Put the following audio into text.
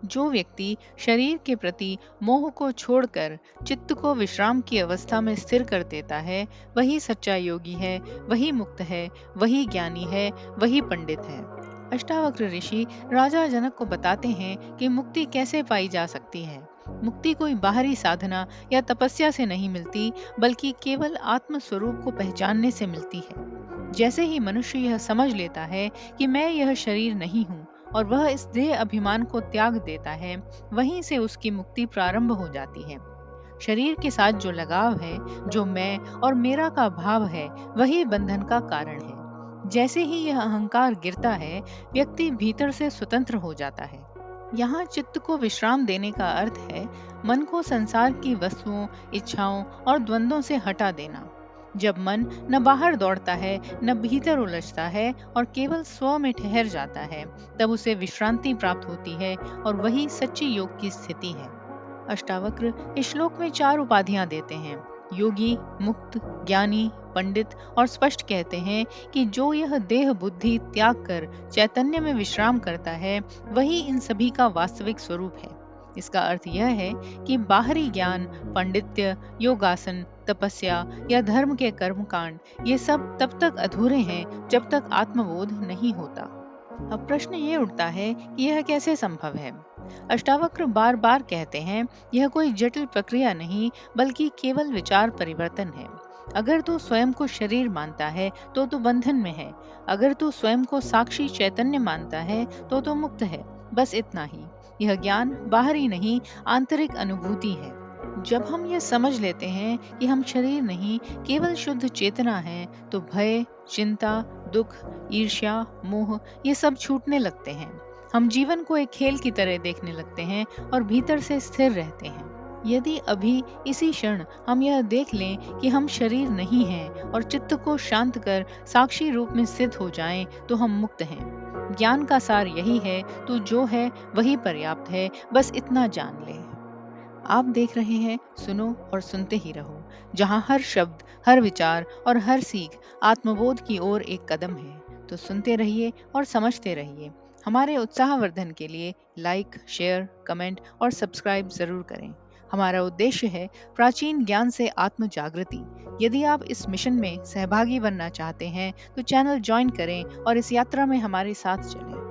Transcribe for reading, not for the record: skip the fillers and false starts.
जो व्यक्ति शरीर के प्रति मोह को छोड़कर चित्त को विश्राम की अवस्था में स्थिर कर देता है, वही सच्चा योगी है, वही मुक्त है, वही ज्ञानी है, वही पंडित है। अष्टावक्र ऋषि राजा जनक को बताते हैं कि मुक्ति कैसे पाई जा सकती है। मुक्ति कोई बाहरी साधना या तपस्या से नहीं मिलती, बल्कि केवल आत्म स्वरूप को पहचानने से मिलती है। जैसे ही मनुष्य यह समझ लेता है कि मैं यह शरीर नहीं हूँ और वह इस देह अभिमान को त्याग देता है, वहीं से उसकी मुक्ति प्रारंभ हो जाती है। शरीर के साथ जो लगाव है, जो मैं और मेरा का भाव है, वही बंधन का कारण है। जैसे ही यह अहंकार गिरता है, व्यक्ति भीतर से स्वतंत्र हो जाता है। यहाँ चित्त को विश्राम देने का अर्थ है मन को संसार की वस्तुओं, इच्छाओं और द्वंद्वों से हटा देना। जब मन न बाहर दौड़ता है, न भीतर उलझता है और केवल स्व में ठहर जाता है, तब उसे विश्रांति प्राप्त होती है और वही सच्ची योग की स्थिति है। अष्टावक्र इस श्लोक में 4 उपाधियां देते हैं: योगी, मुक्त, ज्ञानी, पंडित और स्पष्ट कहते हैं कि जो यह देह बुद्धि त्याग कर चैतन्य में विश्राम करता है, वही इन सभी का वास्तविक स्वरूप है। इसका अर्थ यह है कि बाहरी ज्ञान, पांडित्य, योगासन, तपस्या या धर्म के कर्मकांड, ये सब तब तक अधूरे हैं जब तक आत्मबोध नहीं होता। अब प्रश्न ये उठता है कि यह कैसे संभव है। अष्टावक्र बार बार कहते हैं, यह कोई जटिल प्रक्रिया नहीं, बल्कि केवल विचार परिवर्तन है। अगर तू स्वयं को शरीर मानता है तो तू बंधन में है। अगर तू स्वयं को साक्षी चैतन्य मानता है तो तू मुक्त है। बस इतना ही। यह ज्ञान बाहरी नहीं, आंतरिक अनुभूति है। जब हम यह समझ लेते हैं कि हम शरीर नहीं, केवल शुद्ध चेतना है, तो भय, चिंता, दुख, ईर्ष्या, मोह, ये सब छूटने लगते हैं। हम जीवन को एक खेल की तरह देखने लगते हैं और भीतर से स्थिर रहते हैं। यदि अभी इसी क्षण हम यह देख लें कि हम शरीर नहीं हैं और चित्त को शांत कर साक्षी रूप में स्थित हो जाएं, तो हम मुक्त हैं। ज्ञान का सार यही है, तू जो है वही पर्याप्त है, बस इतना जान ले। आप देख रहे हैं सुनो और सुनते ही रहो, जहां हर शब्द, हर विचार और हर सीख आत्मबोध की ओर एक कदम है। तो सुनते रहिए और समझते रहिए। हमारे उत्साहवर्धन के लिए लाइक, शेयर, कमेंट और सब्सक्राइब जरूर करें। हमारा उद्देश्य है प्राचीन ज्ञान से आत्म जागृति। यदि आप इस मिशन में सहभागी बनना चाहते हैं तो चैनल ज्वाइन करें और इस यात्रा में हमारे साथ चलें।